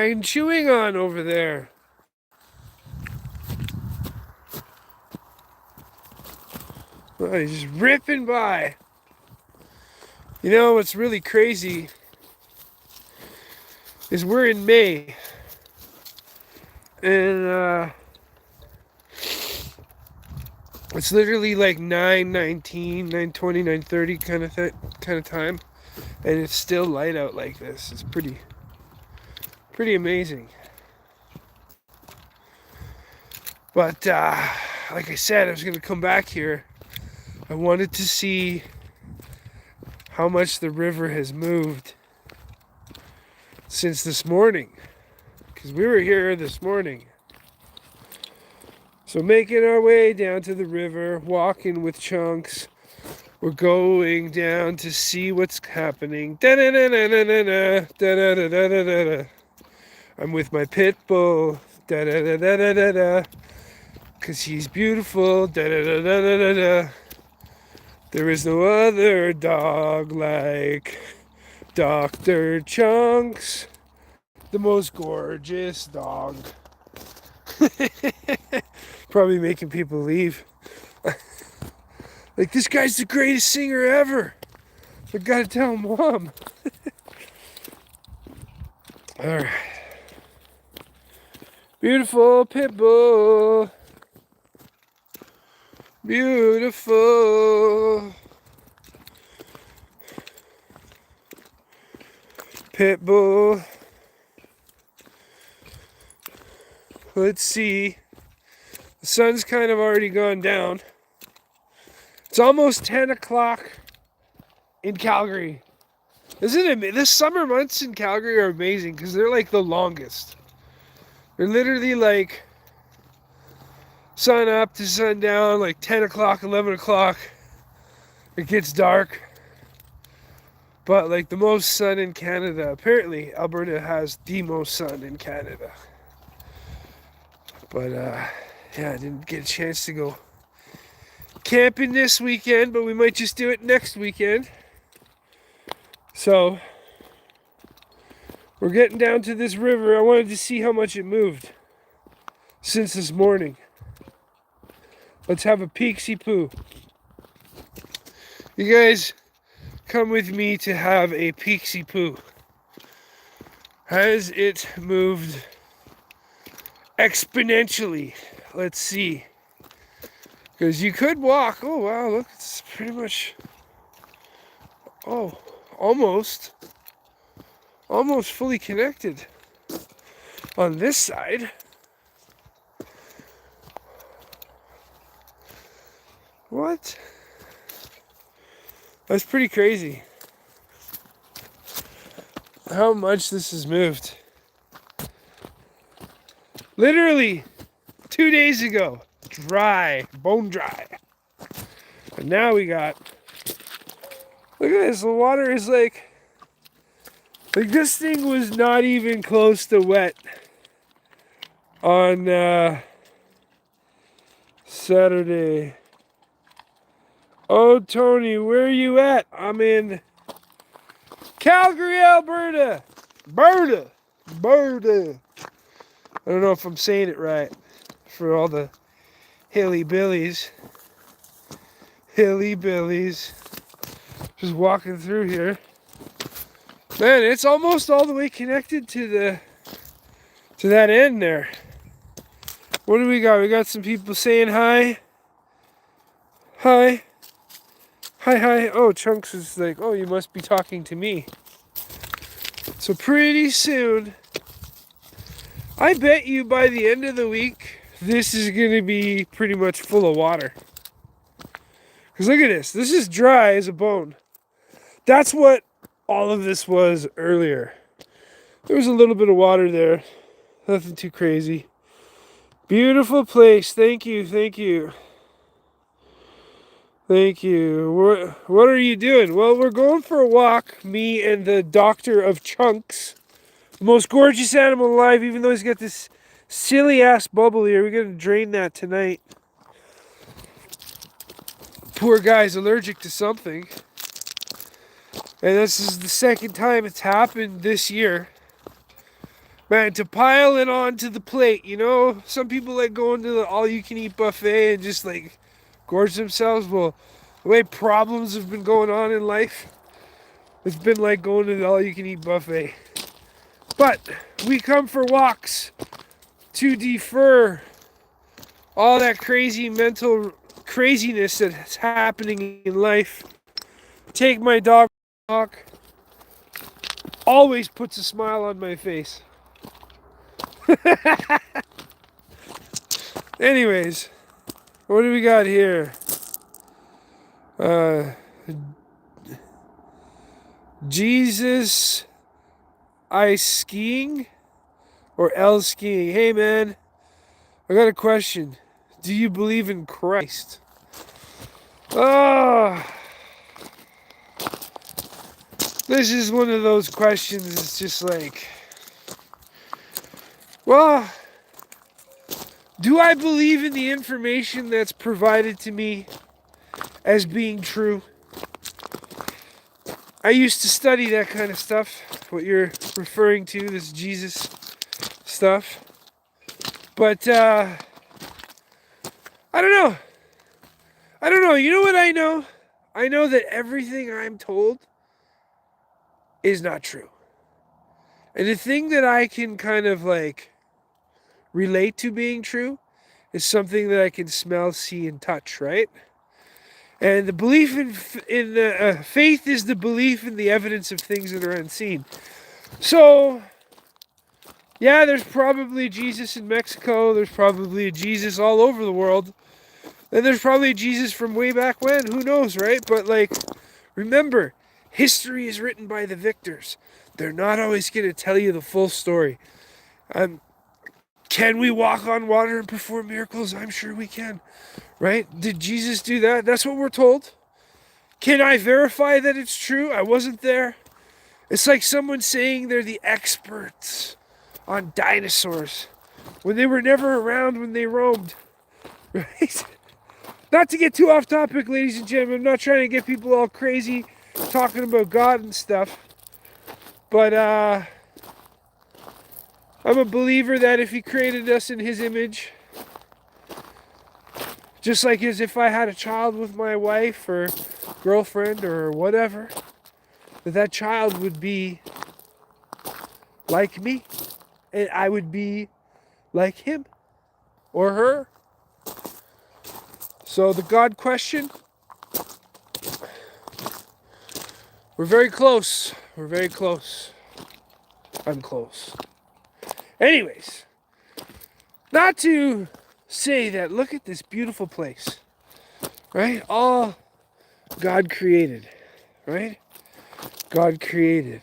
find chewing on over there? Oh, he's just ripping by. You know what's really crazy is we're in May, and it's literally like 9:19, 9:20, 9:30 kind of time, and it's still light out like this. It's pretty amazing. But like I said, I was gonna come back here. I wanted to see how much the river has moved since this morning, because we were here this morning. So making our way down to the river, walking with Chunks. We're going down to see what's happening. I'm with my pit bull. Because he's beautiful. There is no other dog like Dr. Chunks, the most gorgeous dog. Probably making people leave. Like, this guy's the greatest singer ever. I gotta tell Mom. Alright. Beautiful pit bull. Beautiful pit bull. Let's see. The sun's kind of already gone down. It's almost 10 o'clock in Calgary. Isn't it? This summer months in Calgary are amazing because they're like the longest. They're literally like sun up to sundown, like 10 o'clock, 11 o'clock. It gets dark. But like the most sun in Canada. Apparently, Alberta has the most sun in Canada. But yeah, I didn't get a chance to go camping this weekend, but we might just do it next weekend. So we're getting down to this river. I wanted to see how much it moved since this morning. Let's have a peeksy poo. You guys come with me to have a peeksy poo. Has it moved exponentially? Let's see. Because you could walk. Oh, wow, look, it's pretty much, almost fully connected on this side. What? That's pretty crazy. How much this has moved. Literally 2 days ago. Dry, bone dry. And now we got, look at this, the water is like this thing was not even close to wet on Saturday. Oh, Tony, where are you at? I'm in Calgary, Alberta. Berta. I don't know if I'm saying it right for all the hilly billies. Just walking through here. Man, it's almost all the way connected to that end there. What do we got? We got some people saying hi. Hi. Oh, Chunks is like, oh, you must be talking to me. So pretty soon, I bet you by the end of the week, this is going to be pretty much full of water. Because look at this. This is dry as a bone. That's what all of this was earlier. There was a little bit of water there. Nothing too crazy. Beautiful place. Thank you. What are you doing? Well, we're going for a walk. Me and the doctor of Chunks. The most gorgeous animal alive, even though he's got this silly ass bubble here. We're going to drain that tonight. Poor guy's allergic to something. And this is the second time it's happened this year. Man, to pile it onto the plate, you know? Some people like going to the all-you-can-eat buffet and just like gorge themselves. Well, the way problems have been going on in life, it's been like going to the all-you-can-eat buffet. But we come for walks to defer all that crazy mental craziness that's happening in life. Take my dog for a walk. Always puts a smile on my face. Anyways, what do we got here? Jesus ice skiing or L skiing? Hey man, I got a question. Do you believe in Christ? Oh, this is one of those questions. It's just like, well, do I believe in the information that's provided to me as being true? I used to study that kind of stuff, what you're referring to, this Jesus stuff. But, I don't know. I don't know. You know what I know? I know that everything I'm told is not true. And the thing that I can kind of like relate to being true is something that I can smell, see, and touch, right? And the belief in the faith is the belief in the evidence of things that are unseen. So, yeah, there's probably Jesus in Mexico. There's probably a Jesus all over the world. And there's probably a Jesus from way back when. Who knows, right? But, like, remember, history is written by the victors. They're not always going to tell you the full story. Can we walk on water and perform miracles? I'm sure we can, right? Did Jesus do that? That's what we're told. Can I verify that it's true? I wasn't there. It's like someone saying they're the experts on dinosaurs when they were never around when they roamed, right? Not to get too off topic, ladies and gentlemen. I'm not trying to get people all crazy talking about God and stuff. But I'm a believer that if he created us in his image, just like as if I had a child with my wife or girlfriend or whatever, that child would be like me. And I would be like him or her. So the God question, we're very close. We're very close. I'm close. Anyways, not to say that, look at this beautiful place, right? All God created, right? God created.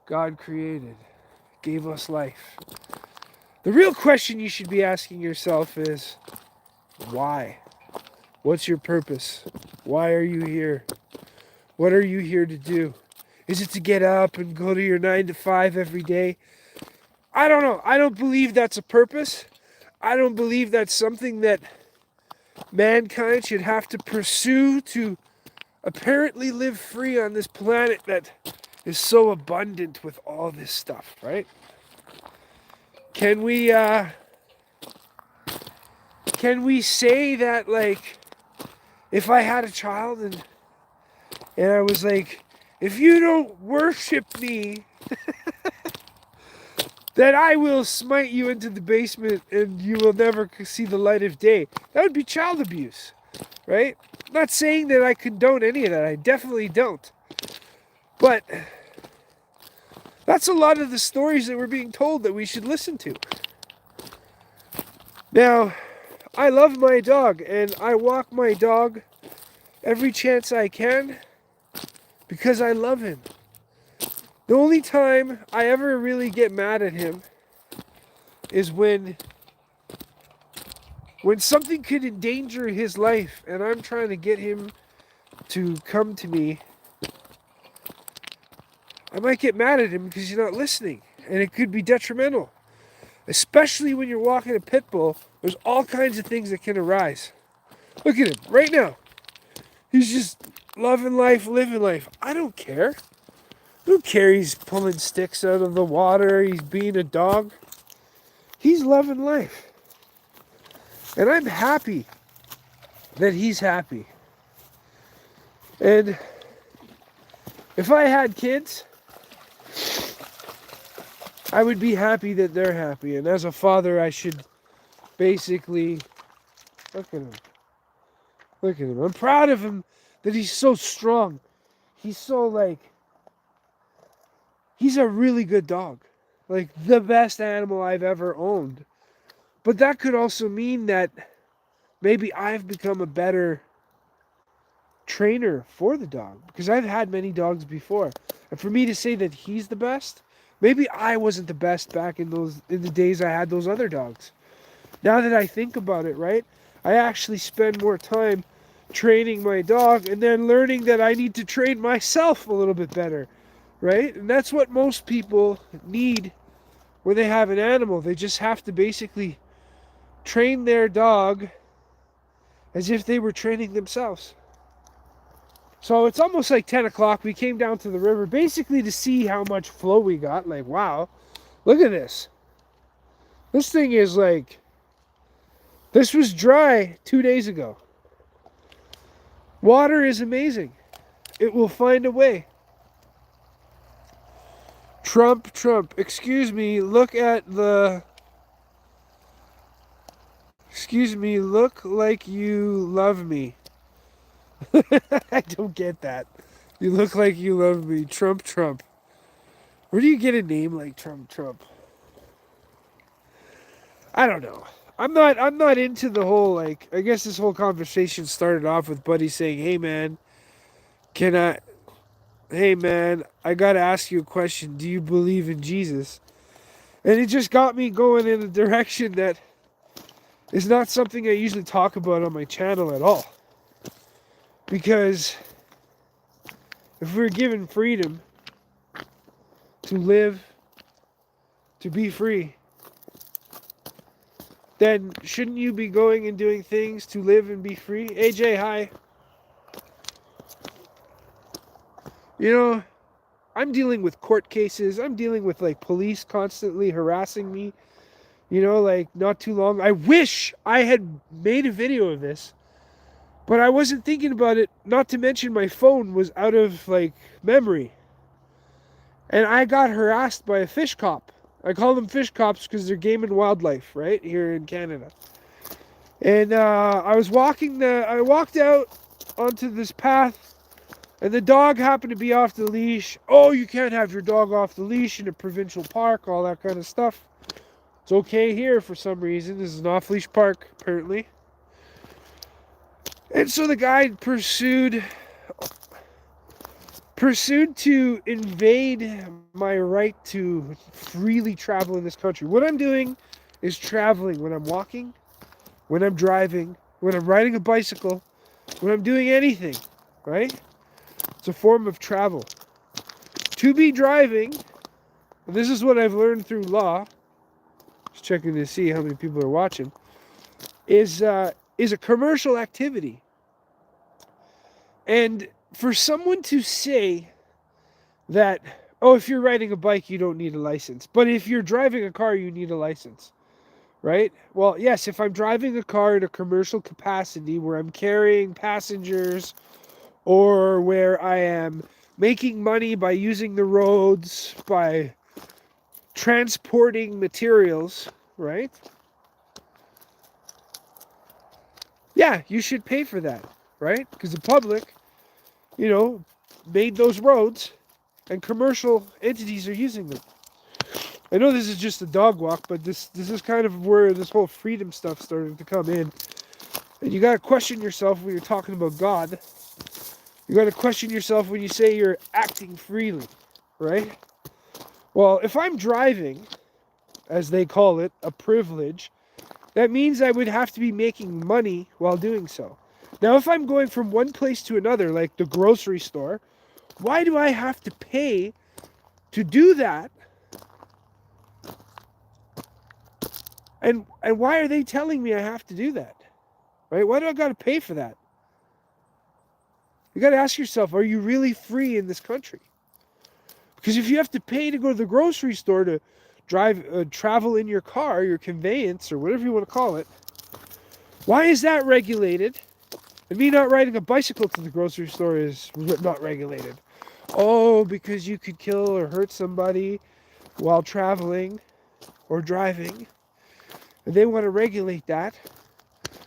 God created. Gave us life. The real question you should be asking yourself is, why? What's your purpose? Why are you here? What are you here to do? Is it to get up and go to your 9 to 5 every day? I don't know. I don't believe that's a purpose. I don't believe that's something that mankind should have to pursue to apparently live free on this planet that is so abundant with all this stuff, right? Can we say that, like, if I had a child and I was like, if you don't worship me, then I will smite you into the basement and you will never see the light of day. That would be child abuse, right? I'm not saying that I condone any of that. I definitely don't. But that's a lot of the stories that we're being told that we should listen to. Now, I love my dog and I walk my dog every chance I can because I love him. The only time I ever really get mad at him is when something could endanger his life and I'm trying to get him to come to me. I might get mad at him because he's not listening, and it could be detrimental. Especially when you're walking a pit bull, there's all kinds of things that can arise. Look at him right now. He's just loving life, living life. I don't care. don't care he's pulling sticks out of the water, he's being a dog. He's loving life. And I'm happy that he's happy. And if I had kids, I would be happy that they're happy. And as a father, I should basically... Look at him. Look at him. I'm proud of him that he's so strong. He's so like... He's a really good dog. Like the best animal I've ever owned. But that could also mean that maybe I've become a better trainer for the dog. Because I've had many dogs before. And for me to say that he's the best, maybe I wasn't the best back in the days I had those other dogs. Now that I think about it, right? I actually spend more time training my dog and then learning that I need to train myself a little bit better, right? And that's what most people need when they have an animal. They just have to basically train their dog as if they were training themselves. So it's almost like 10 o'clock. We came down to the river basically to see how much flow we got. Like, wow, look at this. This thing is like, this was dry 2 days ago. Water is amazing. It will find a way. Trump, excuse me, look at the... Excuse me, look like you love me. I don't get that. You look like you love me. Trump. Where do you get a name like Trump? I don't know. I'm not into the whole, like, I guess this whole conversation started off with Buddy saying, hey man, I gotta ask you a question. Do you believe in Jesus? And it just got me going in a direction that is not something I usually talk about on my channel at all. Because if we're given freedom to live, to be free, then shouldn't you be going and doing things to live and be free? AJ, hi. You know, I'm dealing with court cases. I'm dealing with like police constantly harassing me. You know, like not too long. I wish I had made a video of this, but I wasn't thinking about it. Not to mention my phone was out of like memory. And I got harassed by a fish cop. I call them fish cops because they're game and wildlife, right? Here in Canada. And I walked out onto this path, and the dog happened to be off the leash. Oh, you can't have your dog off the leash in a provincial park, all that kind of stuff. It's okay here for some reason. This is an off-leash park, apparently. And so the guy pursued to invade my right to freely travel in this country. What I'm doing is traveling when I'm walking, when I'm driving, when I'm riding a bicycle, when I'm doing anything, right? It's a form of travel. To be driving, and this is what I've learned through law, just checking to see how many people are watching, is a commercial activity. And for someone to say that, oh, if you're riding a bike, you don't need a license. But if you're driving a car, you need a license, right? Well, yes, if I'm driving a car in a commercial capacity where I'm carrying passengers or where I am making money by using the roads, by transporting materials, right? Yeah, you should pay for that, right? Because the public, you know, made those roads and commercial entities are using them. I know this is just a dog walk, but this is kind of where this whole freedom stuff started to come in. And you got to question yourself when you're talking about God. You got to question yourself when you say you're acting freely, right? Well, if I'm driving, as they call it, a privilege, that means I would have to be making money while doing so. Now, if I'm going from one place to another, like the grocery store, why do I have to pay to do that? And why are they telling me I have to do that? Right? Why do I got to pay for that? You got to ask yourself, are you really free in this country? Because if you have to pay to go to the grocery store to travel in your car, your conveyance, or whatever you want to call it, why is that regulated? And me not riding a bicycle to the grocery store is not regulated. Oh, because you could kill or hurt somebody while traveling or driving. And they want to regulate that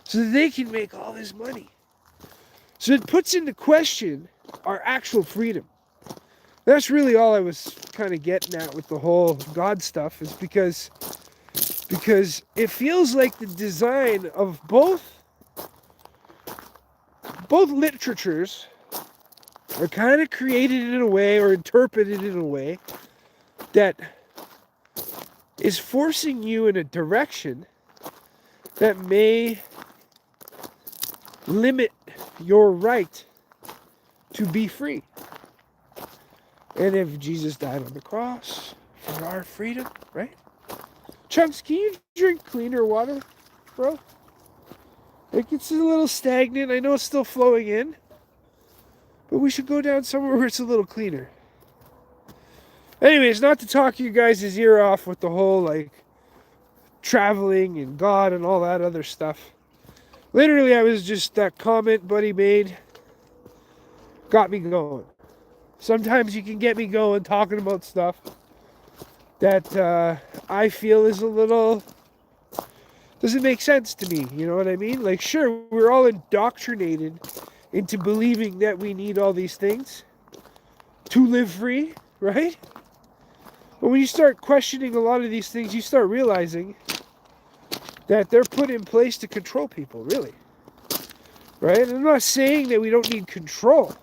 so that they can make all this money. So it puts into question our actual freedom. That's really all I was kind of getting at with the whole God stuff, is because it feels like the design of both literatures are kind of created in a way or interpreted in a way that is forcing you in a direction that may limit your right to be free. And if Jesus died on the cross for our freedom, right? Chunks, can you drink cleaner water, bro? Like, it's a little stagnant. I know it's still flowing in, but we should go down somewhere where it's a little cleaner. Anyways, not to talk you guys' ear off with the whole, like, traveling and God and all that other stuff. Literally, I was just, that comment Buddy made got me going. Sometimes you can get me going talking about stuff that I feel is a little, doesn't make sense to me, you know what I mean? Like, sure, we're all indoctrinated into believing that we need all these things to live free, right? But when you start questioning a lot of these things, you start realizing that they're put in place to control people, really. Right? And I'm not saying that we don't need control.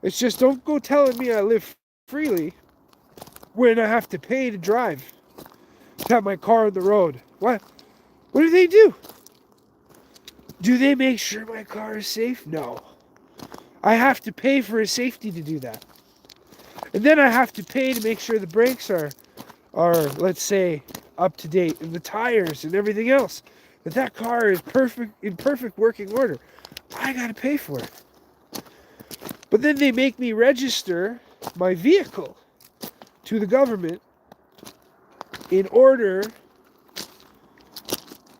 It's just, don't go telling me I live freely when I have to pay to drive, to have my car on the road. What do they do? Do they make sure my car is safe? No. I have to pay for a safety to do that. And then I have to pay to make sure the brakes are let's say, up to date, and the tires and everything else. That car is in perfect working order. I gotta pay for it. But then they make me register my vehicle to the government in order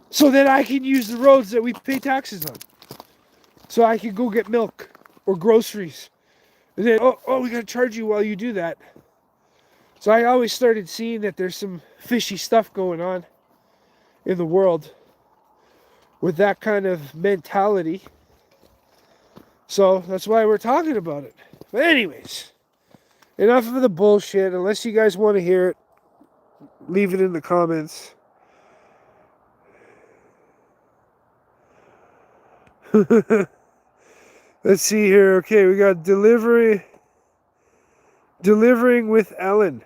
so that I can use the roads that we pay taxes on. So I can go get milk or groceries. And then, we gotta charge you while you do that. So I always started seeing that there's some fishy stuff going on in the world with that kind of mentality. So that's why we're talking about it. But anyways, enough of the bullshit. Unless you guys want to hear it, leave it in the comments. Let's see here. Okay, we got delivering with Ellen.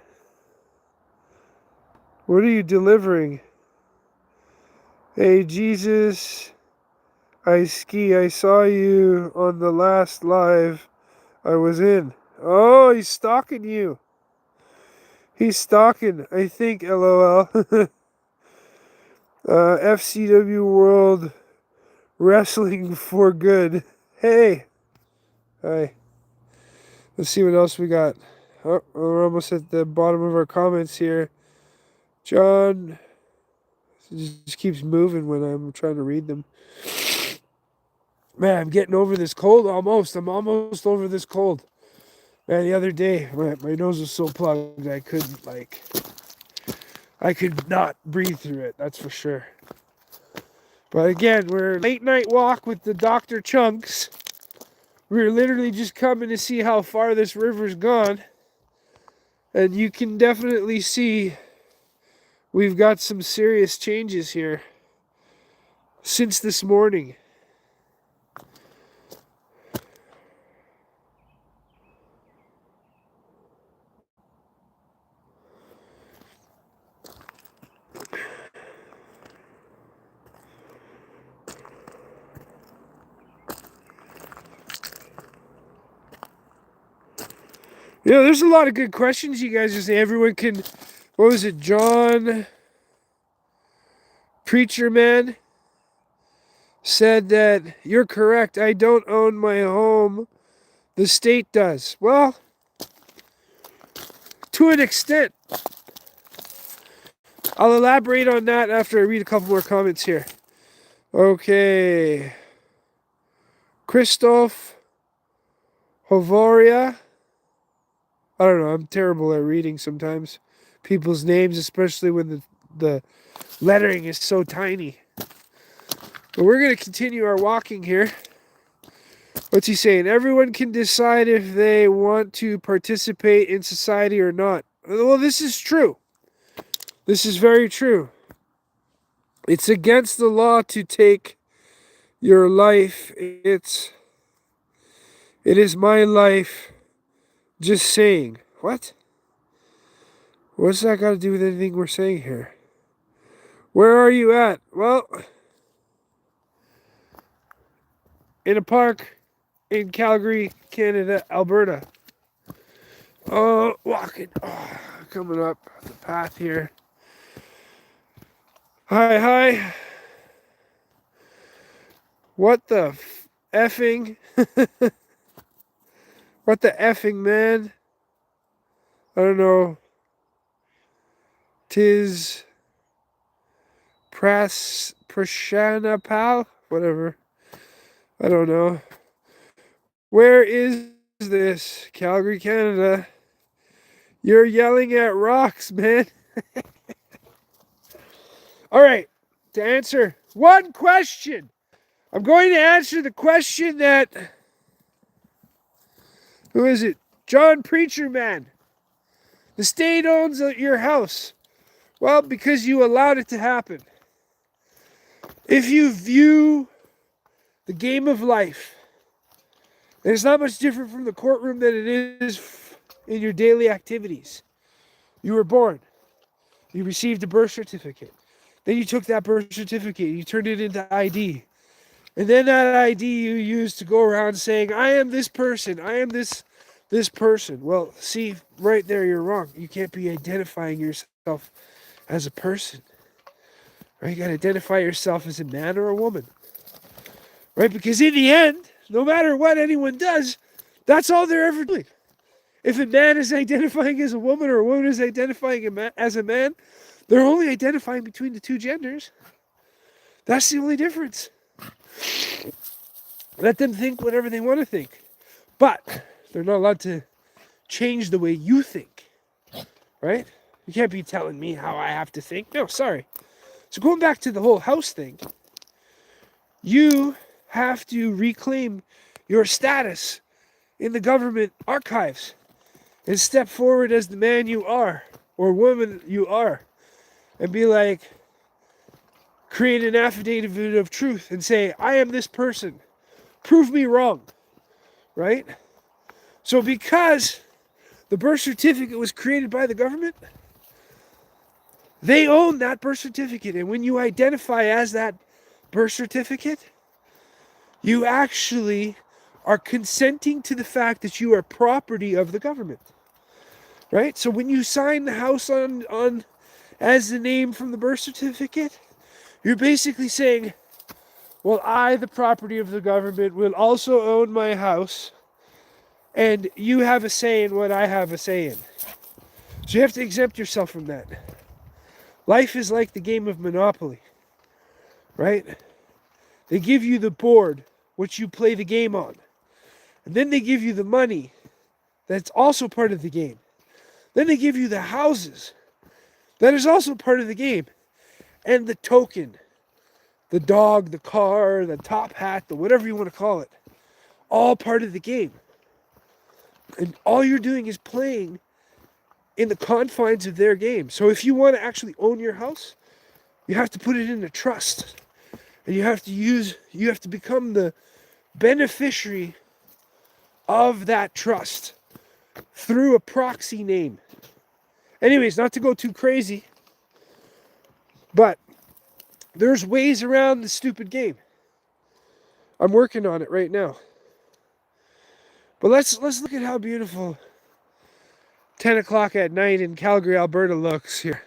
What are you delivering? Hey, Jesus, I saw you on the last live I was in. Oh, he's stalking you. He's stalking, I think, LOL. FCW World Wrestling for Good. Hey. Hi. Let's see what else we got. Oh, we're almost at the bottom of our comments here. John just keeps moving when I'm trying to read them. Man, I'm getting over this cold almost. I'm almost over this cold. Man, the other day, my nose was so plugged I could not breathe through it, that's for sure. But again, we're late night walk with the Dr. Chunks. We're literally just coming to see how far this river's gone. And you can definitely see we've got some serious changes here since this morning. You know, there's a lot of good questions you guys just say. Everyone can, what was it, John Preacher Man said that you're correct. I don't own my home. The state does. Well, to an extent. I'll elaborate on that after I read a couple more comments here. Okay. Christoph Hovoria. I don't know. I'm terrible at reading sometimes. People's names, especially when the lettering is so tiny. But we're going to continue our walking here. What's he saying? Everyone can decide if they want to participate in society or not. Well, this is true. This is very true. It's against the law to take your life. It is my life. Just saying. What? What's that got to do with anything we're saying here? Where are you at? Well, in a park in Calgary, Canada, Alberta. Walking. Oh, coming up the path here. Hi. What the effing? What the effing, man? I don't know. Tis Prashanapal? Whatever. I don't know. Where is this? Calgary, Canada. You're yelling at rocks, man. All right. To answer one question. I'm going to answer the question that... Who is it? John Preacher Man. The state owns your house. Well, because you allowed it to happen. If you view the game of life, and it's not much different from the courtroom than it is in your daily activities. You were born. You received a birth certificate. Then you took that birth certificate, you turned it into ID. And then that ID you used to go around saying, I am this person, I am this person. Well, see, right there you're wrong. You can't be identifying yourself as a person. Right? You got to identify yourself as a man or a woman. Right? Because in the end, no matter what anyone does, that's all they're ever doing. If a man is identifying as a woman or a woman is identifying as a man, they're only identifying between the two genders. That's the only difference. Let them think whatever they want to think. But they're not allowed to change the way you think. Right? You can't be telling me how I have to think. No, sorry. So going back to the whole house thing, you have to reclaim your status in the government archives and step forward as the man you are or woman you are and be like, create an affidavit of truth and say, I am this person. Prove me wrong. Right? So because the birth certificate was created by the government, they own that birth certificate. And when you identify as that birth certificate, you actually are consenting to the fact that you are property of the government. Right? So when you sign the house on as the name from the birth certificate, you're basically saying, well, I, the property of the government, will also own my house, and you have a say in what I have a say in. So you have to exempt yourself from that. Life is like the game of Monopoly, right? They give you the board, which you play the game on. And then they give you the money that's also part of the game. Then they give you the houses that is also part of the game. And the token, the dog, the car, the top hat, the whatever you want to call it, all part of the game. And all you're doing is playing in the confines of their game. So if you want to actually own your house, you have to put it in a trust. And you have to become the beneficiary of that trust through a proxy name. Anyways, not to go too crazy, but there's ways around the stupid game. I'm working on it right now. But let's look at how beautiful 10 o'clock at night in Calgary, Alberta looks here.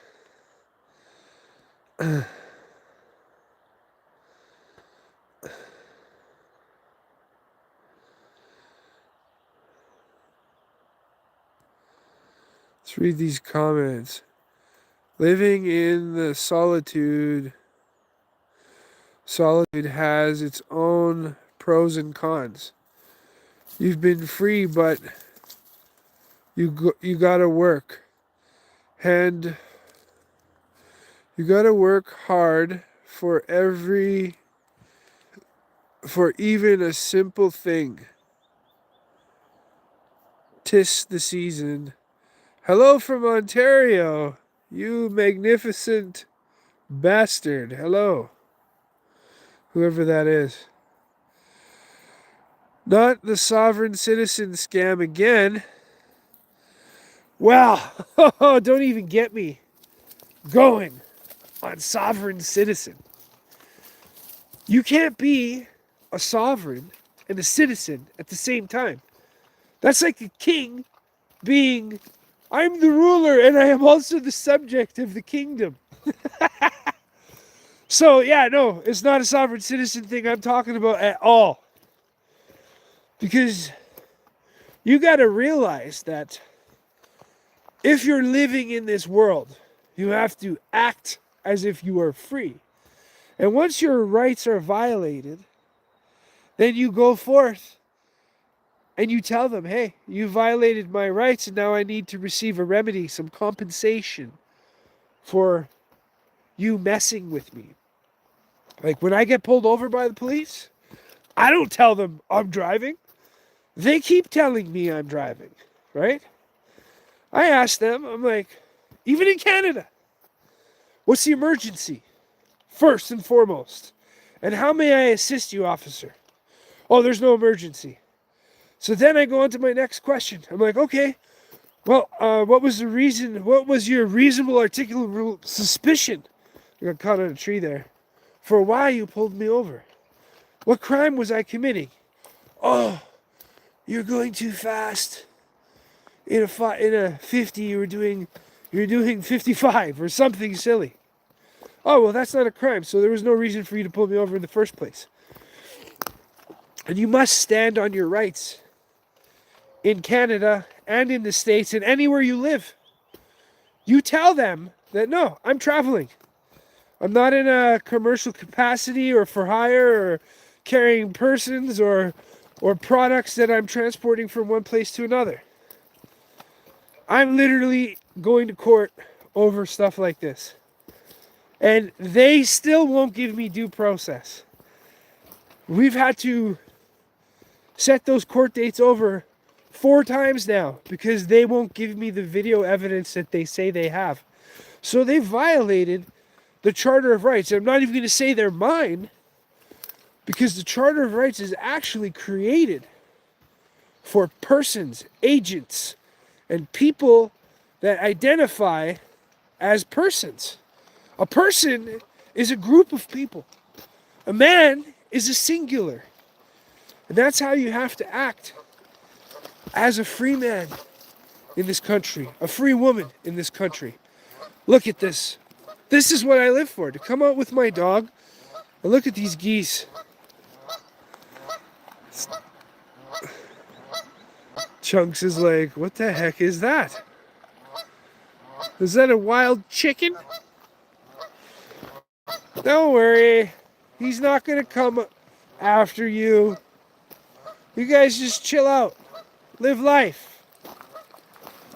Let's read these comments. Living in the solitude has its own pros and cons. You've been free, but you gotta work. And you gotta work hard for even a simple thing. 'Tis the season. Hello from Ontario, you magnificent bastard. Hello. Whoever that is. Not the sovereign citizen scam again. Wow. Don't even get me going on sovereign citizen. You can't be a sovereign and a citizen at the same time. That's like a king being, I'm the ruler and I am also the subject of the kingdom. So, yeah, no, it's not a sovereign citizen thing I'm talking about at all. Because you got to realize that if you're living in this world, you have to act as if you are free. And once your rights are violated, then you go forth and you tell them, hey, you violated my rights and now I need to receive a remedy, some compensation for you messing with me. Like when I get pulled over by the police, I don't tell them I'm driving. They keep telling me I'm driving, right? I ask them, I'm like, even in Canada, what's the emergency? First and foremost. And how may I assist you, officer? Oh, there's no emergency. So then I go on to my next question. I'm like, okay, well, what was the reason? What was your reasonable articulable suspicion? I got caught on a tree there. For why you pulled me over? What crime was I committing? Oh, you're going too fast. In a 50, you're doing 55 or something silly. Oh, well, that's not a crime, so there was no reason for you to pull me over in the first place. And you must stand on your rights in Canada and in the States and anywhere you live. You tell them that, no, I'm traveling. I'm not in a commercial capacity or for hire or carrying persons or products that I'm transporting from one place to another. I'm literally going to court over stuff like this. And they still won't give me due process. We've had to set those court dates over 4 times now because they won't give me the video evidence that they say they have. So they violated the Charter of Rights. I'm not even going to say they're mine because the Charter of Rights is actually created for persons, agents, and people that identify as persons. A person is a group of people. A man is a singular. And that's how you have to act as a free man in this country, a free woman in this country. Look at this. This is what I live for, to come out with my dog and look at these geese. Chunks is like, what the heck is that? Is that a wild chicken? Don't worry. He's not going to come after you. You guys just chill out. Live life.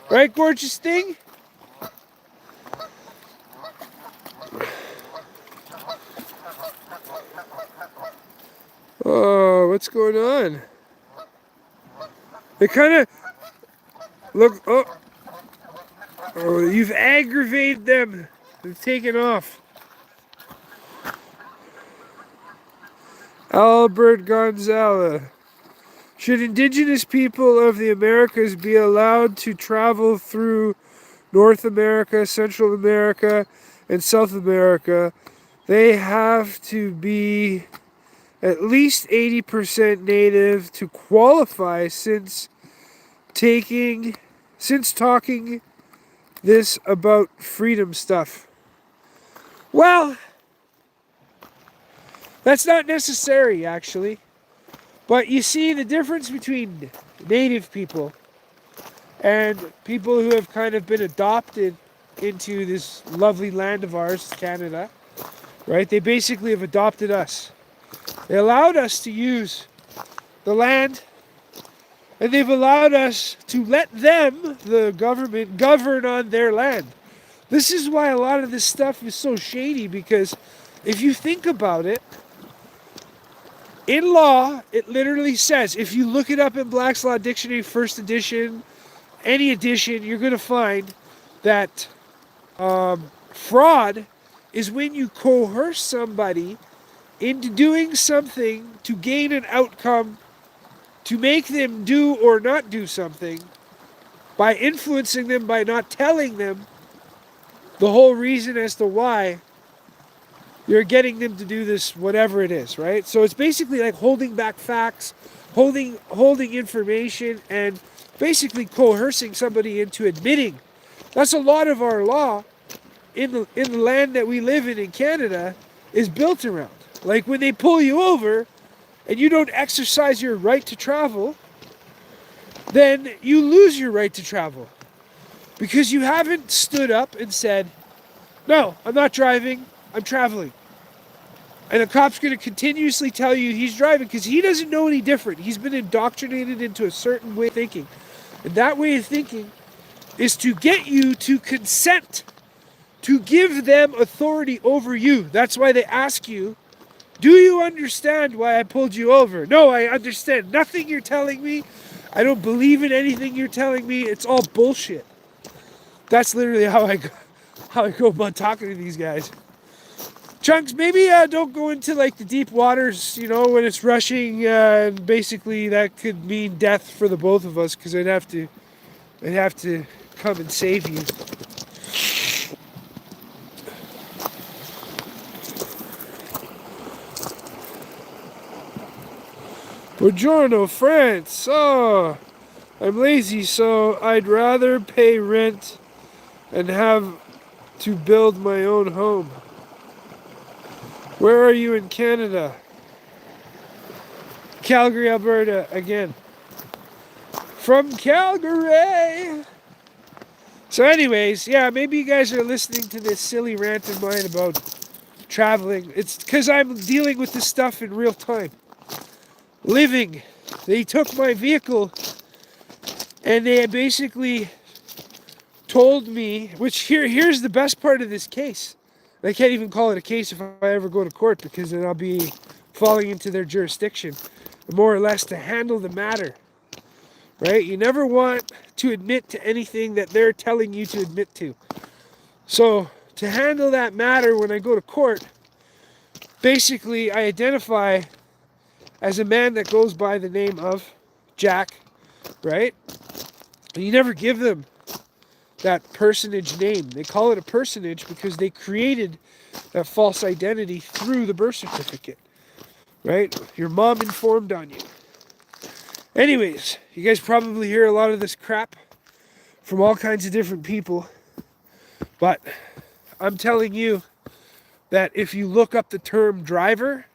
Right, gorgeous thing? Oh, what's going on? They kind of look. Oh, you've aggravated them. They've taken off. Albert Gonzalez. Should indigenous people of the Americas be allowed to travel through North America, Central America, and South America? They have to be at least 80% native to qualify since talking this about freedom stuff. Well, that's not necessary, actually. But you see the difference between native people and people who have kind of been adopted into this lovely land of ours, Canada, right? They basically have adopted us. They allowed us to use the land, and they've allowed us to let them, the government, govern on their land. This is why a lot of this stuff is so shady, because if you think about it, in law, it literally says, if you look it up in Black's Law Dictionary, first edition, any edition, you're going to find that fraud is when you coerce somebody into doing something to gain an outcome, to make them do or not do something, by influencing them, by not telling them the whole reason as to why you're getting them to do this, whatever it is, right? So it's basically like holding back facts, holding information, and basically coercing somebody into admitting. That's a lot of our law in the land that we live in Canada is built around. Like when they pull you over and you don't exercise your right to travel, then you lose your right to travel because you haven't stood up and said, no, I'm not driving, I'm traveling. And the cop's going to continuously tell you he's driving because he doesn't know any different. He's been indoctrinated into a certain way of thinking. And that way of thinking is to get you to consent, to give them authority over you. That's why they ask you, do you understand why I pulled you over? No, I understand nothing you're telling me. I don't believe in anything you're telling me. It's all bullshit. That's literally how I go about talking to these guys. Chunks, maybe don't go into like the deep waters, you know, when it's rushing. And basically, that could mean death for the both of us because I'd have to come and save you. Buongiorno, France. Oh, I'm lazy, so I'd rather pay rent and have to build my own home. Where are you in Canada? Calgary, Alberta, again. From Calgary! So anyways, yeah, maybe you guys are listening to this silly rant of mine about traveling. It's because I'm dealing with this stuff in real time. Living. They took my vehicle and they basically told me, which here's the best part of this case. I can't even call it a case if I ever go to court because then I'll be falling into their jurisdiction, more or less to handle the matter, right? You never want to admit to anything that they're telling you to admit to. So to handle that matter when I go to court, basically I identify as a man that goes by the name of Jack, right? And you never give them that personage name. They call it a personage because they created that false identity through the birth certificate, right? Your mom informed on you. Anyways, you guys probably hear a lot of this crap from all kinds of different people, but I'm telling you that if you look up the term driver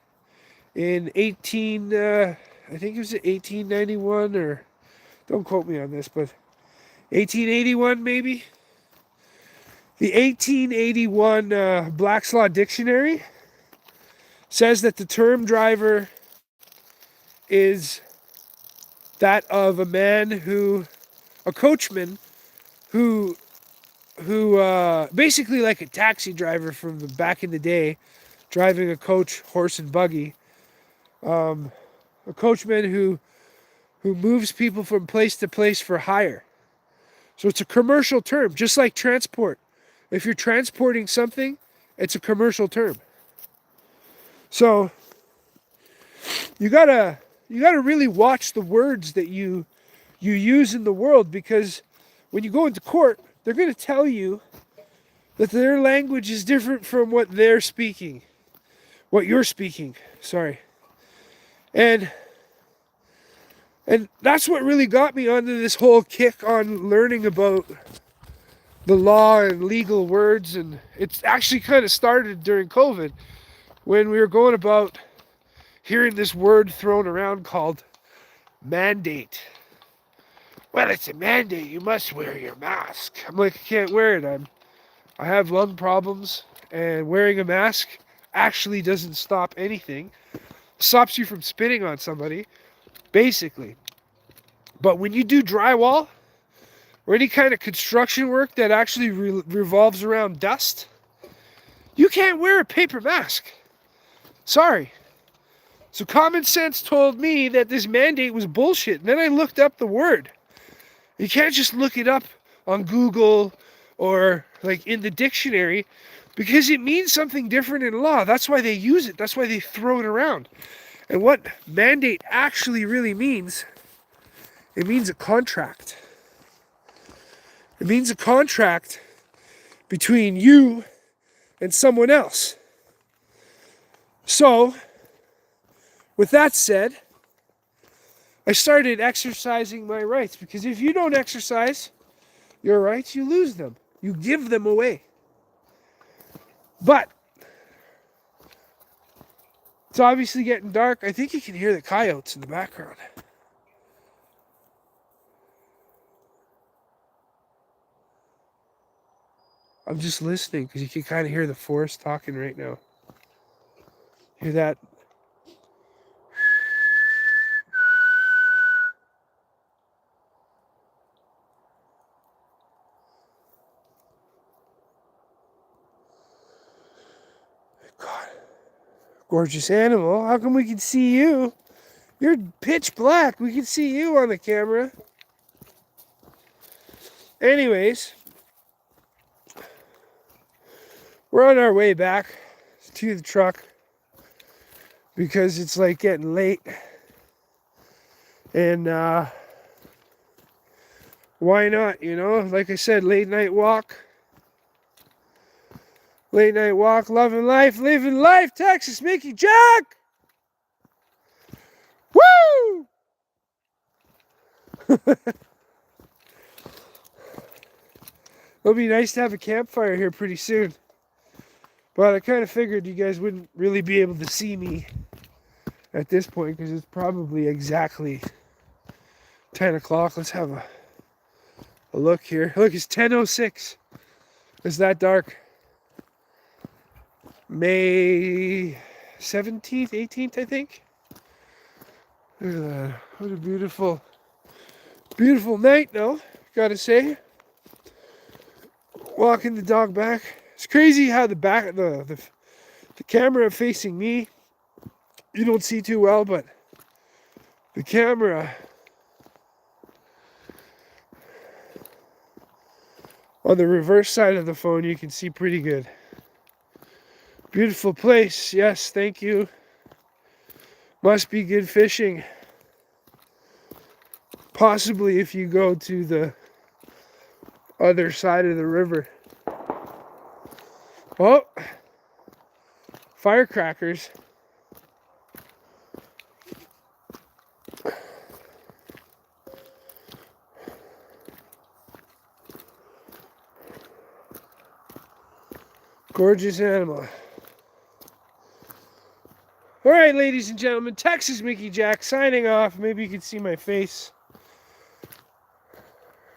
in I think it was 1891, or don't quote me on this, but 1881 maybe. The 1881 Black's Law Dictionary says that the term driver is that of a man a coachman who basically like a taxi driver from back in the day, driving a coach, horse and buggy. A coachman who moves people from place to place for hire. So it's a commercial term, just like transport. If you're transporting something, it's a commercial term. So you gotta really watch the words that you use in the world, because when you go into court, they're going to tell you that their language is different from what they're speaking, what you're speaking. Sorry. And that's what really got me onto this whole kick on learning about the law and legal words. And it's actually kind of started during COVID when we were going about hearing this word thrown around called mandate. well, it's a mandate. You must wear your mask. I'm like, I can't wear it. I have lung problems, and wearing a mask actually doesn't stop anything. Stops you from spitting on somebody, basically. But when you do drywall or any kind of construction work that actually revolves around dust, you can't wear a paper mask. Sorry. So common sense told me that this mandate was bullshit. And then I looked up the word. You can't just look it up on Google or like in the dictionary because it means something different in law. That's why they use it. That's why they throw it around. And what mandate actually really means, it means a contract. It means a contract between you and someone else. So, with that said, I started exercising my rights, because if you don't exercise your rights, you lose them. You give them away. But it's obviously getting dark. I think you can hear the coyotes in the background. I'm just listening because you can kind of hear the forest talking right now. Hear that? God. Gorgeous animal. How come we can see you? You're pitch black. We can see you on the camera. Anyways, we're on our way back to the truck because it's like getting late. And why not, you know? Like I said, late night walk. Late night walk, loving life, living life, Texas Mickey Jack! Woo! It'll be nice to have a campfire here pretty soon. But I kind of figured you guys wouldn't really be able to see me at this point because it's probably exactly 10 o'clock. Let's have a look here. Look, it's 10:06. It's that dark. May 17th, 18th, I think. Look at that. What a beautiful, beautiful night, though, gotta say. Walking the dog back. It's crazy how the camera facing me, you don't see too well, but the camera on the reverse side of the phone, you can see pretty good. Beautiful place. Yes, thank you. Must be good fishing. Possibly if you go to the other side of the river. Oh, firecrackers. Gorgeous animal. All right, ladies and gentlemen, Texas Mickey Jack signing off. Maybe you can see my face.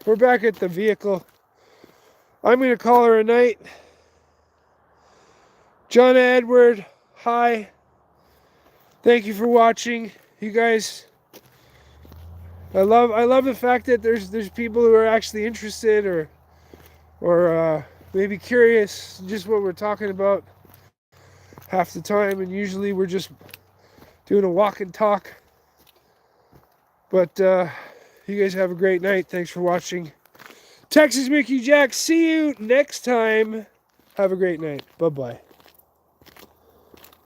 We're back at the vehicle. I'm going to call her a night. John Edward, hi. Thank you for watching. You guys, I love the fact that there's people who are actually interested or maybe curious just what we're talking about half the time, and usually we're just doing a walk and talk. But you guys have a great night. Thanks for watching. Texas Mickey Jack, see you next time. Have a great night. Bye-bye.